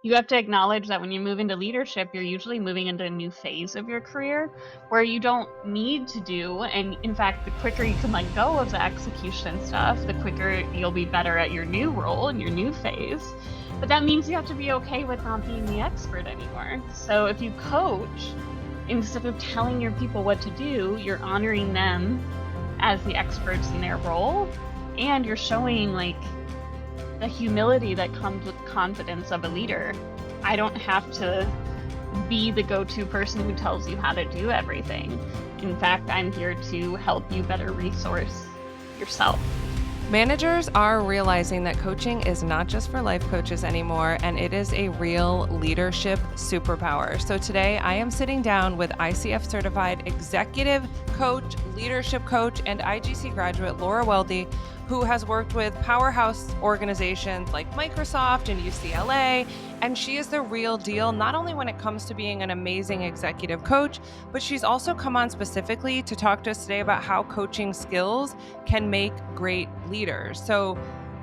You have to acknowledge that when you move into leadership, you're usually moving into a new phase of your career where you don't need to do, and in fact, the quicker you can let go of the execution stuff, the quicker you'll be better at your new role and your new phase. But that means you have to be okay with not being the expert anymore. So if you coach, instead of telling your people what to do, you're honoring them as the experts in their role, and you're showing the humility that comes with confidence of a leader. I don't have to be the go-to person who tells you how to do everything. In fact, I'm here to help you better resource yourself. Managers are realizing that coaching is not just for life coaches anymore, and it is a real leadership superpower. So today I am sitting down with ICF certified executive coach, leadership coach, and IGC graduate Laura Weldy, who has worked with powerhouse organizations like Microsoft and UCLA. And she is the real deal, not only when it comes to being an amazing executive coach, but she's also come on specifically to talk to us today about how coaching skills can make great leaders. So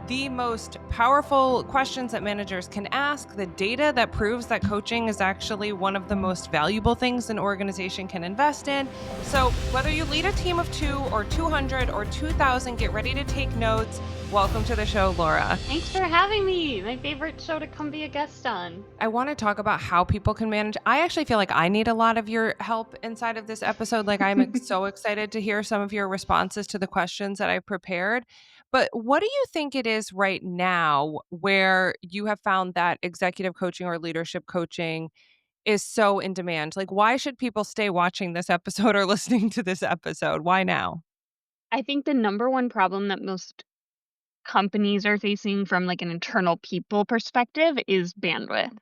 the most powerful questions that managers can ask, the data that proves that coaching is actually one of the most valuable things an organization can invest in. So whether you lead a team of 2 or 200 or 2,000, get ready to take notes. Welcome to the show, Laura. Thanks for having me. My favorite show to come be a guest on. I want to talk about how people can manage. I actually feel like I need a lot of your help inside of this episode. Like, I'm so excited to hear some of your responses to the questions that I prepared. But what do you think it is right now where you have found that executive coaching or leadership coaching is so in demand? Like, why should people stay watching this episode or listening to this episode? Why now? I think the number one problem that most companies are facing from an internal people perspective is bandwidth.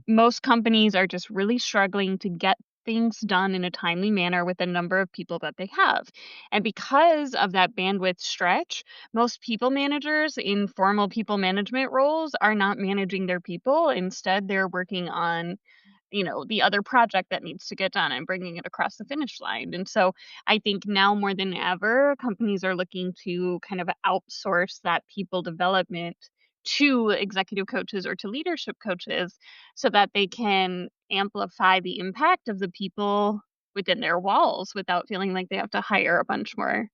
Most companies are just really struggling to get things done in a timely manner with the number of people that they have. And because of that bandwidth stretch, most people managers in formal people management roles are not managing their people. Instead, they're working on the other project that needs to get done and bringing it across the finish line. And so I think now more than ever, companies are looking to kind of outsource that people development to executive coaches or to leadership coaches so that they can amplify the impact of the people within their walls without feeling like they have to hire a bunch more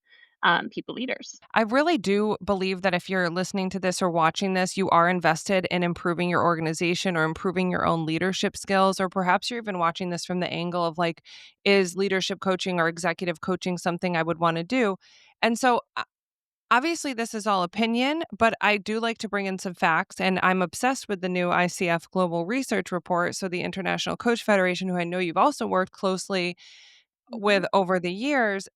people leaders. I really do believe that if you're listening to this or watching this, you are invested in improving your organization or improving your own leadership skills, or perhaps you're even watching this from the angle of like, is leadership coaching or executive coaching something I would want to do? And so, obviously, this is all opinion, but I do like to bring in some facts, and I'm obsessed with the new ICF Global Research Report. So, the International Coach Federation, who I know you've also worked closely Mhm. with over the years,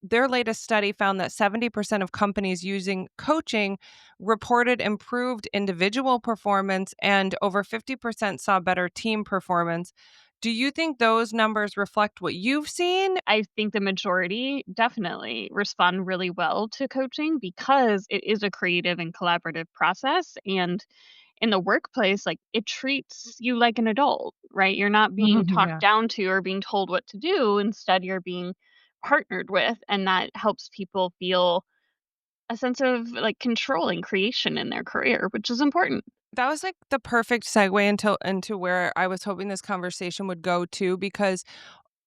their latest study found that 70% of companies using coaching reported improved individual performance and over 50% saw better team performance. Do you think those numbers reflect what you've seen? I think the majority definitely respond really well to coaching because it is a creative and collaborative process. And in the workplace, it treats you like an adult, right? You're not being talked Yeah. down to or being told what to do. Instead, you're being partnered with. And that helps people feel a sense of control and creation in their career, which is important. That was like the perfect segue into where I was hoping this conversation would go to, because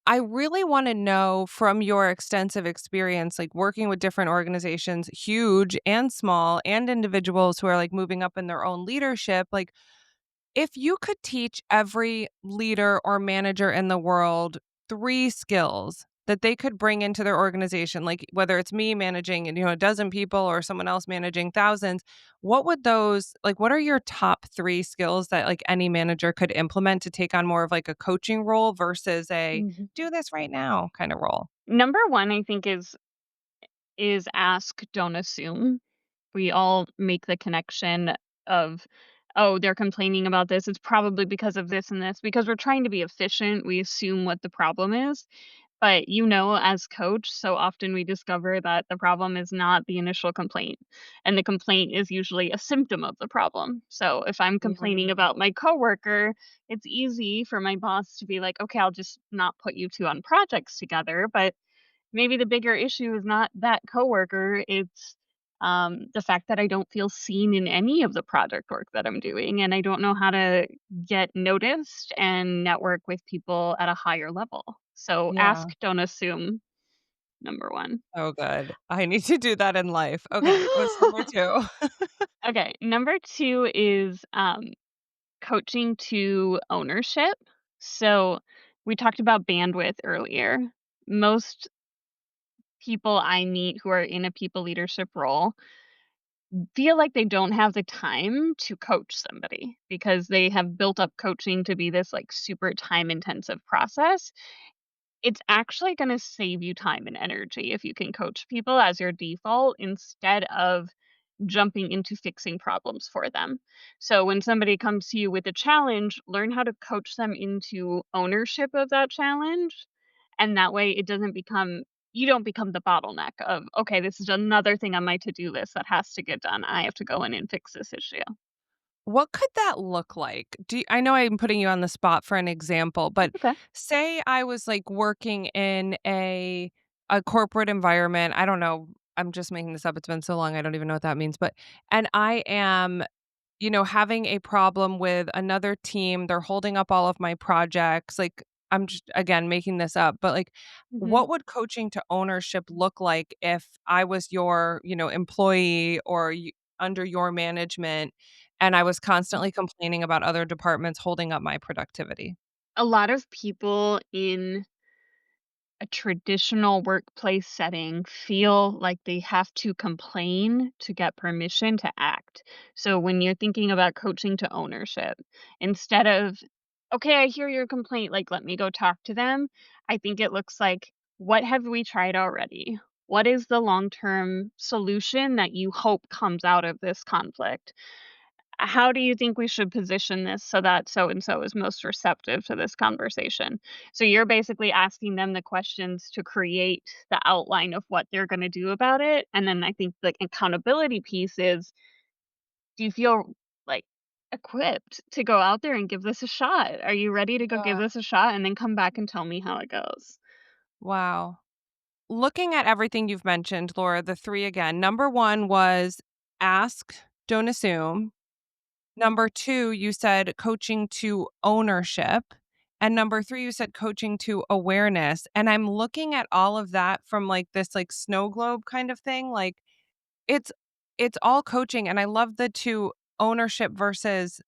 I really want to know from your extensive experience, like working with different organizations, huge and small, and individuals who are like moving up in their own leadership, like if you could teach every leader or manager in the world 3 skills that they could bring into their organization, like whether it's me managing, a dozen people or someone else managing thousands, what would those like what are your top 3 skills that like any manager could implement to take on more of like a coaching role versus a Mhm. do this right now kind of role? Number one, I think is ask, don't assume. We all make the connection of, "Oh, they're complaining about this. It's probably because of this and this." Because we're trying to be efficient, we assume what the problem is. But, as coach, so often we discover that the problem is not the initial complaint, and the complaint is usually a symptom of the problem. So if I'm complaining Mhm. about my coworker, it's easy for my boss to be like, "Okay, I'll just not put you 2 on projects together." But maybe the bigger issue is not that coworker, it's The fact that I don't feel seen in any of the project work that I'm doing, and I don't know how to get noticed and network with people at a higher level. So Yeah. ask, don't assume, number one. Oh, good. I need to do that in life. Okay, what's number 2? Okay, number two is coaching to ownership. So we talked about bandwidth earlier. Most people I meet who are in a people leadership role feel like they don't have the time to coach somebody because they have built up coaching to be this like super time intensive process. It's actually going to save you time and energy if you can coach people as your default instead of jumping into fixing problems for them. So when somebody comes to you with a challenge, learn how to coach them into ownership of that challenge. And that way it doesn't become you don't become the bottleneck of, okay, this is another thing on my to-do list that has to get done. I have to go in and fix this issue. What could that look like? I know I'm putting you on the spot for an example, but Okay. say I was, like, working in a corporate environment, I don't know, I'm just making this up, it's been so long, I don't even know what that means, but and I am, having a problem with another team, they're holding up all of my projects, like, I'm just, again, making this up, but, like, Mhm. what would coaching to ownership look like if I was your, employee or under your management, and I was constantly complaining about other departments holding up my productivity? A lot of people in a traditional workplace setting feel like they have to complain to get permission to act. So when you're thinking about coaching to ownership, instead of, okay, I hear your complaint, like, let me go talk to them, I think it looks like, what have we tried already? What is the long term solution that you hope comes out of this conflict? How do you think we should position this so that so and so is most receptive to this conversation? So you're basically asking them the questions to create the outline of what they're going to do about it. And then I think the accountability piece is, do you feel like equipped to go out there and give this a shot? Are you ready to go give Yeah. this a shot and then come back and tell me how it goes? Wow. Looking at everything you've mentioned, Laura, the 3 again. Number 1 was ask, don't assume. Number 2, you said coaching to ownership. And number 3, you said coaching to awareness. And I'm looking at all of that from like this like snow globe kind of thing. Like it's it's all coaching. And I love the two ownership versus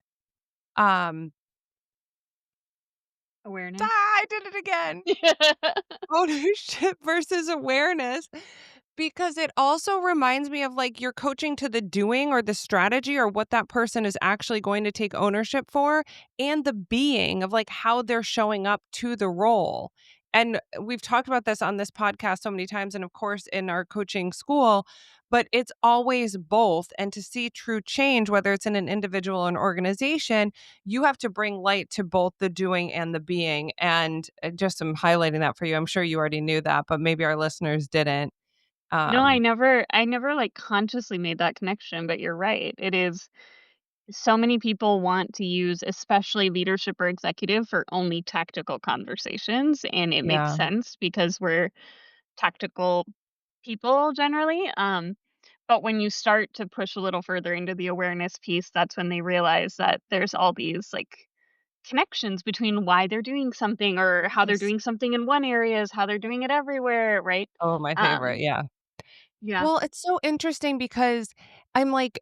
um Awareness. I did it again. Ownership versus awareness, because it also reminds me of, like, you're coaching to the doing or the strategy or what that person is actually going to take ownership for, and the being of, like, how they're showing up to the role. And we've talked about this on this podcast so many times and, of course, in our coaching school, but it's always both, and to see true change, whether it's in an individual or an organization, you have to bring light to both the doing and the being, and, just I'm highlighting that for you. I'm sure you already knew that, but maybe our listeners didn't. No, Um, I never like consciously made that connection, but you're right. It is so many people want to use, especially leadership or executive, for only tactical conversations, and it makes yeah. sense because we're tactical people generally. But when you start to push a little further into the awareness piece, that's when they realize that there's all these like connections between why they're doing something or how they're Yes. doing something in one area is how they're doing it everywhere, right? Oh, my favorite, Um, yeah. yeah. Well, it's so interesting because I'm like,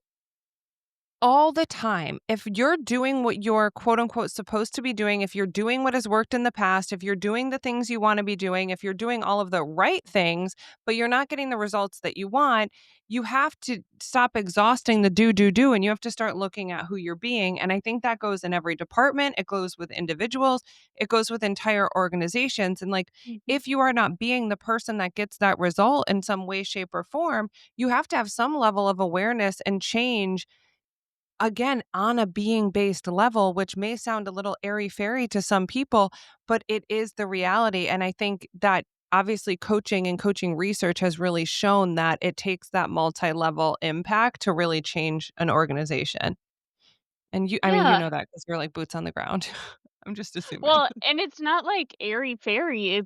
all the time. If you're doing what you're quote unquote supposed to be doing, if you're doing what has worked in the past, if you're doing the things you want to be doing, if you're doing all of the right things, but you're not getting the results that you want, you have to stop exhausting the do, and you have to start looking at who you're being. And I think that goes in every department, it goes with individuals, it goes with entire organizations. And like, Mhm. if you are not being the person that gets that result in some way, shape, or form, you have to have some level of awareness and change, again, on a being based level, which may sound a little airy fairy to some people, but it is the reality. And I think that obviously coaching and coaching research has really shown that it takes that multi level impact to really change an organization. And I mean, you Yeah. know that because you're like boots on the ground. I'm just assuming. Well, and it's not like airy fairy.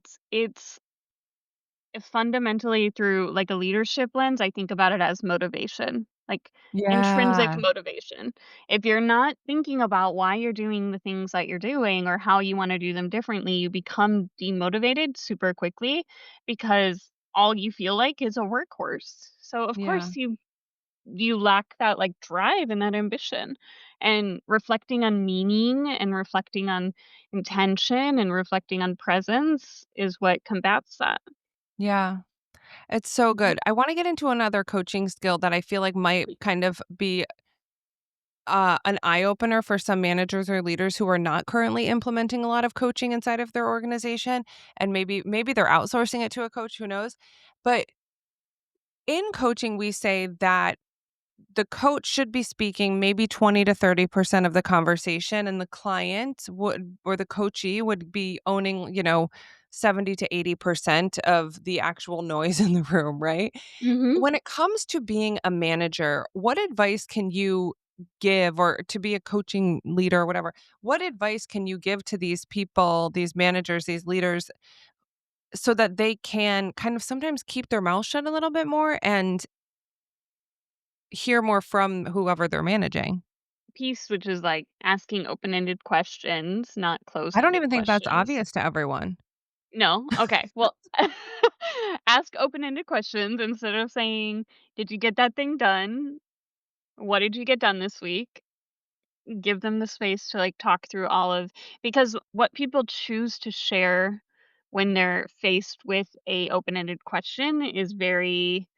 fundamentally through, like, a leadership lens, I think about it as motivation, like, intrinsic Yeah. motivation. If you're not thinking about why you're doing the things that you're doing or how you wanna do them differently, you become demotivated super quickly because all you feel like is a workhorse. So, of Yeah. course, you lack that, like, drive and that ambition. And reflecting on meaning and reflecting on intention and reflecting on presence is what combats that. Yeah. It's so Mhm. good. I wanna get into another coaching skill that I feel like might kind of be, an eye opener for some managers or leaders who are not currently implementing a lot of coaching inside of their organization, and maybe they're outsourcing it to a coach, who knows? But in coaching, we say that the coach should be speaking maybe 20 to 30% of the conversation, and the client would, or the coachee would be owning, 70 to 80% of the actual noise in the room, right? Mhm. When it comes to being a manager, what advice can you give, or to be a coaching leader or whatever, what advice can you give to these people, these managers, these leaders, so that they can kind of sometimes keep their mouth shut a little bit more and hear more from whoever they're managing? Piece, which is, like, asking open-ended questions, not I don't closed-ended even think that's questions. obvious to everyone. No? Okay, well, ask open-ended questions instead of saying, "Did you get that thing done? What did you get done this week?" Give them the space to, like, talk through all of because what people choose to share when they're faced with a open-ended question is very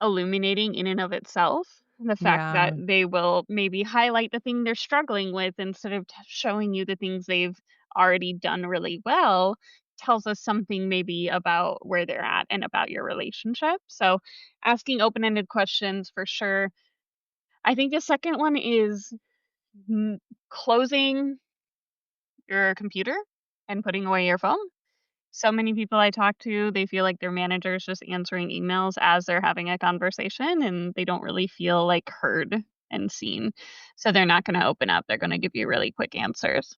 illuminating in and of itself. The fact that Yeah. they will maybe highlight the thing they're struggling with instead of showing you the things they've already done really well tells us something maybe about where they're at and about your relationship. So, asking open-ended questions for sure. I think the second one is closing your computer and putting away your phone. So many people I talk to, they feel like their manager's just answering emails as they're having a conversation, and they don't really feel, like, heard and seen. So they're not gonna open up, they're gonna give you really quick answers.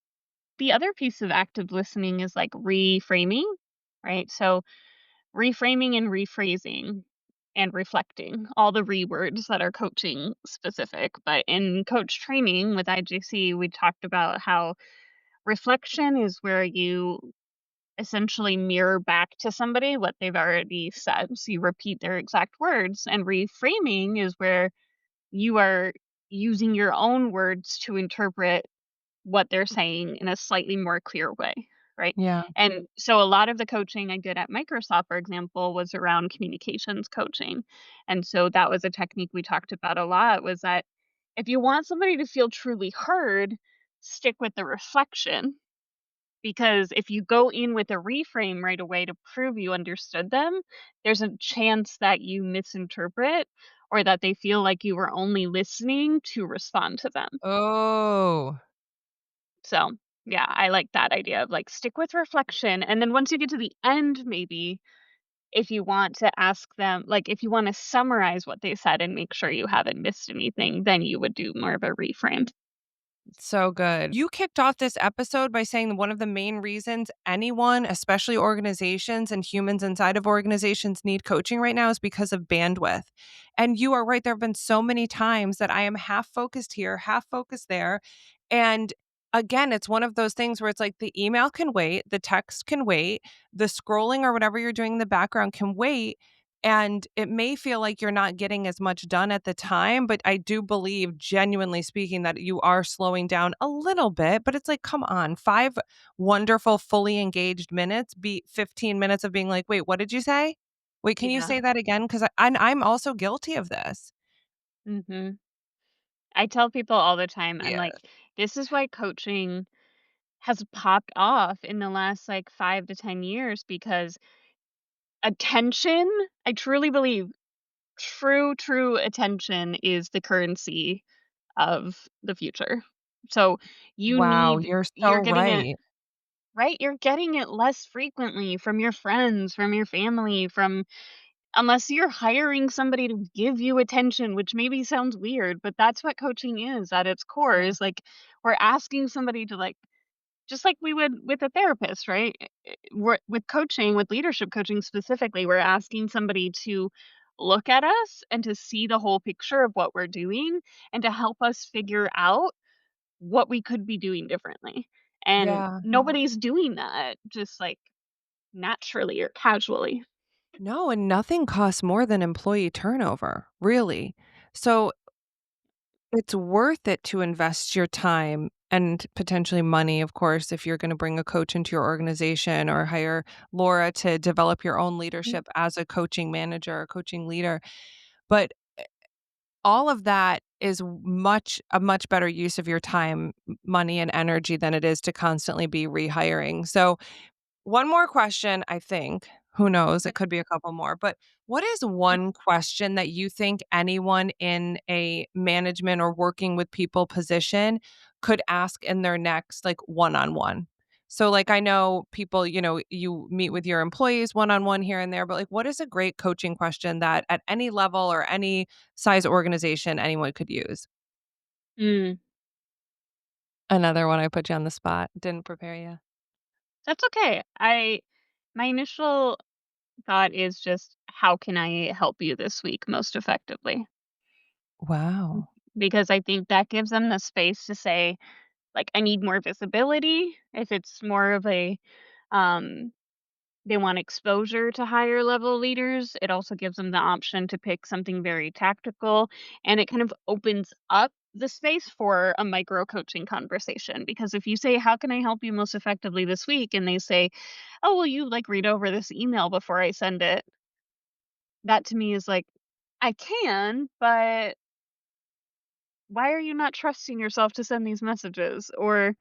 The other piece of active listening is, like, reframing, right? So reframing and rephrasing and reflecting, all the words that are coaching specific. But in coach training with IJC, we talked about how reflection is where you essentially mirror back to somebody what they've already said. So you repeat their exact words. And reframing is where you are using your own words to interpret what they're saying in a slightly more clear way. Right. Yeah. And so a lot of the coaching I did at Microsoft, for example, was around communications coaching. And so that was a technique we talked about a lot was that if you want somebody to feel truly heard, stick with the reflection because if you go in with a reframe right away to prove you understood them, there's a chance that you misinterpret or that they feel like you were only listening to respond to them. Oh, So, yeah, I like that idea of like stick with reflection. And then once you get to the end, maybe if you want to ask them, like if you want to summarize what they said and make sure you haven't missed anything, then you would do more of a reframe. so good. You kicked off this episode by saying one of the main reasons anyone, especially organizations and humans inside of organizations, need coaching right now is because of bandwidth. And you are right. There have been so many times that I am half focused here, half focused there. And again, it's one of those things where it's like the email can wait, the text can wait, the scrolling or whatever you're doing in the background can wait. And it may feel like you're not getting as much done at the time, but I do believe, genuinely speaking, that you are slowing down a little bit. But it's like, come on, 5 wonderful, fully engaged minutes beat 15 minutes of being like, wait, what did you say? Wait, can you Yeah. say that again? Because I'm also guilty of this. Hmm. I tell people all the time, I'm Yeah. like, this is why coaching has popped off in the last like 5 to 10 years because attention, I truly believe true attention is the currency of the future. So you Wow, need you're so you're getting it right. right, you're getting it less frequently from your friends, from your family, from unless you're hiring somebody to give you attention, which maybe sounds weird, but that's what coaching is at its core Yeah. is like we're asking somebody to like just like we would with a therapist, right? With coaching, with leadership coaching specifically, we're asking somebody to look at us and to see the whole picture of what we're doing and to help us figure out what we could be doing differently. And Yeah. nobody's doing that just like naturally or casually. No, and nothing costs more than employee turnover, really. So it's worth it to invest your time and potentially money, of course, if you're going to bring a coach into your organization or hire Laura to develop your own Mm. leadership as a coaching manager or coaching leader. But all of that is much better use of your time, money, and energy than it is to constantly be rehiring. So one more question, I think. Who knows? It could be a couple more. But what is one question that you think anyone in a management or working with people position could ask in their next like one-on-one? So like I know people, you meet with your employees one-on-one here and there, but like what is a great coaching question that at any level or any size organization anyone could use? Mm, Another one I put you on the spot. Didn't prepare you. that's okay. My initial thought is just how can I help you this week most effectively? Wow. Because I think that gives them the space to say, like, I need more visibility. If it's more of a, um, they want exposure to higher level leaders, it also gives them the option to pick something very tactical. And it kind of opens up the space for a micro coaching conversation. Because if you say, how can I help you most effectively this week? And they say, oh, will you like read over this email before I send it? That to me is like, I can, but why are you not trusting yourself to send these messages? Or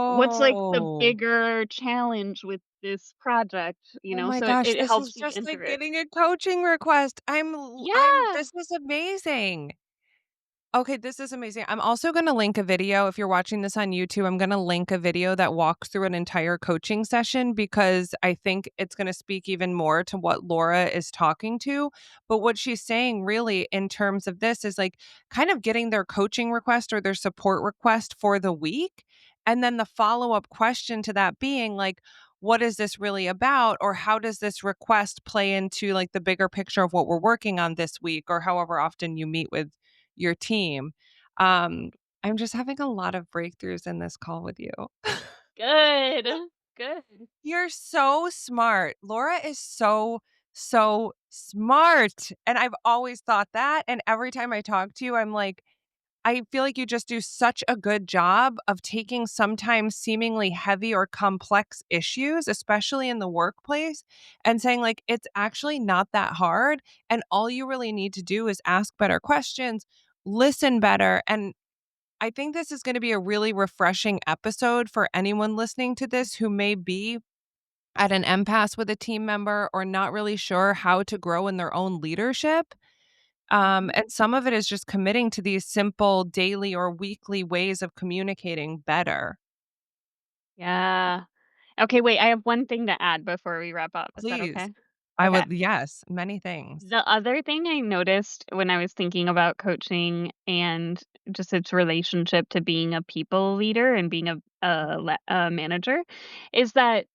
what's like the Oh. bigger challenge with this project, Oh my So gosh, it this is helps you just enter like it. getting a coaching request. I'm Yeah. this is amazing. Okay, this is amazing. I'm also gonna link a video. If you're watching this on YouTube, I'm gonna link a video that walks through an entire coaching session because I think it's gonna speak even more to what Laura is talking to. But what she's saying really in terms of this is like kind of getting their coaching request or their support request for the week. And then the follow-up question to that being like, what is this really about? Or how does this request play into like the bigger picture of what we're working on this week or however often you meet with your team. Um, I'm just having a lot of breakthroughs in this call with you. Good. Good. You're so smart. Laura is so smart. And I've always thought that. And every time I talk to you, I'm like, I feel like you just do such a good job of taking sometimes seemingly heavy or complex issues, especially in the workplace, and saying, like, it's actually not that hard. And all you really need to do is ask better questions, listen better. And I think this is going to be a really refreshing episode for anyone listening to this who may be at an impasse with a team member or not really sure how to grow in their own leadership. Mhm. And some of it is just committing to these simple daily or weekly ways of communicating better. Yeah. Okay, wait, I have one thing to add before we wrap up. Is that Please. okay? I Okay. would, yes, many things. The other thing I noticed when I was thinking about coaching and just its relationship to being a people leader and being a manager is that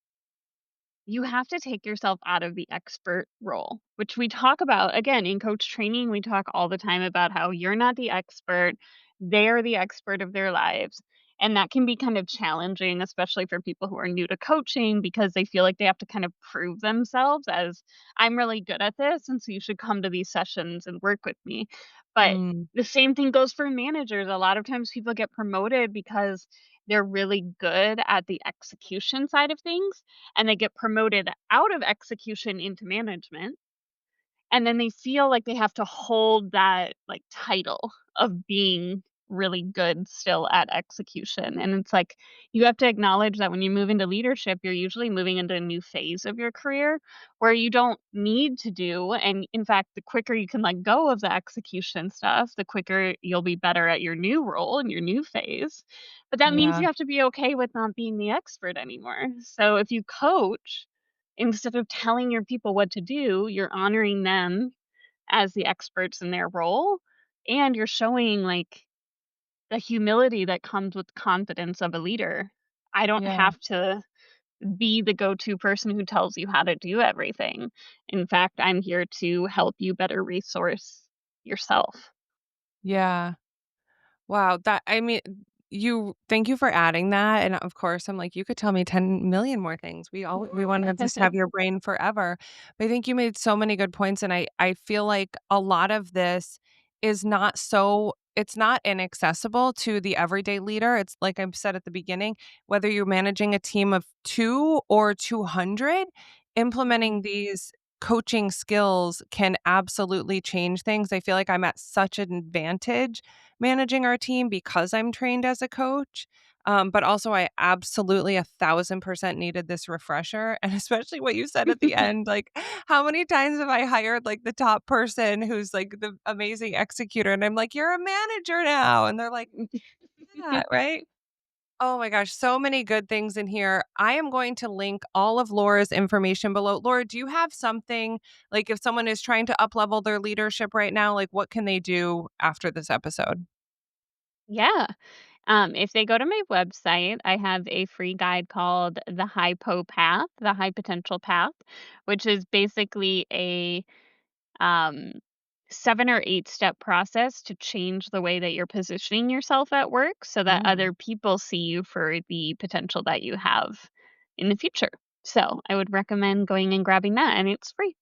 you have to take yourself out of the expert role, which we talk about again in coach training. We talk all the time about how you're not the expert, they're the expert of their lives. And that can be kind of challenging, especially for people who are new to coaching because they feel like they have to kind of prove themselves as I'm really good at this. And so you should come to these sessions and work with me. But Mm, the same thing goes for managers. A lot of times people get promoted because they're really good at the execution side of things and they get promoted out of execution into management, and then they feel like they have to hold that, like, title of being really good still at execution, and it's like, you have to acknowledge that when you move into leadership, you're usually moving into a new phase of your career where you don't need to do and in fact, the quicker you can let go of the execution stuff, the quicker you'll be better at your new role and your new phase, but that means yeah, you have to be okay with not being the expert anymore. So if you coach, instead of telling your people what to do, you're honoring them as the experts in their role, and you're showing, like, the humility that comes with confidence of a leader. I don't Yeah. have to be the go-to person who tells you how to do everything. In fact, I'm here to help you better resource yourself. Yeah. Wow, that I mean, you thank you for adding that, and of course, I'm like, you could tell me 10,000,000 more things. We wanna just have your brain forever. But I think you made so many good points, and I feel like a lot of this is not so it's not inaccessible to the everyday leader. It's like I've said at the beginning, whether you're managing a team of 2 or 200, implementing these coaching skills can absolutely change things. I feel like I'm at such an advantage managing our team because I'm trained as a coach. But also, I absolutely 1000% needed this refresher. And especially what you said at the end, like, how many times have I hired like the top person who's like the amazing executor? And I'm like, you're a manager now. And they're like, yeah, right. Oh my gosh, so many good things in here. I am going to link all of Laura's information below. Laura, do you have something like if someone is trying to uplevel their leadership right now, like what can they do after this episode? Yeah. If they go to my website, I have a free guide called the the High Potential Path, which is basically a um, 7 or 8 step process to change the way that you're positioning yourself at work so that Mm. other people see you for the potential that you have in the future. So I would recommend going and grabbing that, and it's free.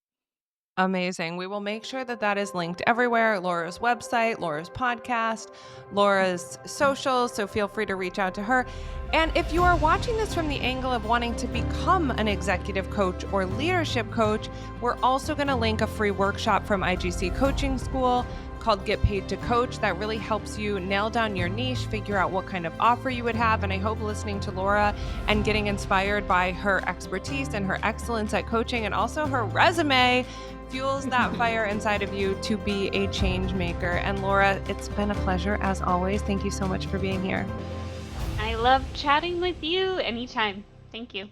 Amazing. We will make sure that that is linked everywhere. Laura's website, Laura's podcast, Laura's socials. So feel free to reach out to her. And if you are watching this from the angle of wanting to become an executive coach or leadership coach, we're also going to link a free workshop from IGC Coaching School called Get Paid to Coach that really helps you nail down your niche, figure out what kind of offer you would have. And I hope listening to Laura and getting inspired by her expertise and her excellence at coaching and also her resume fuels that fire inside of you to be a change maker. And Laura, it's been a pleasure as always. Thank you so much for being here. I love chatting with you anytime. Thank you.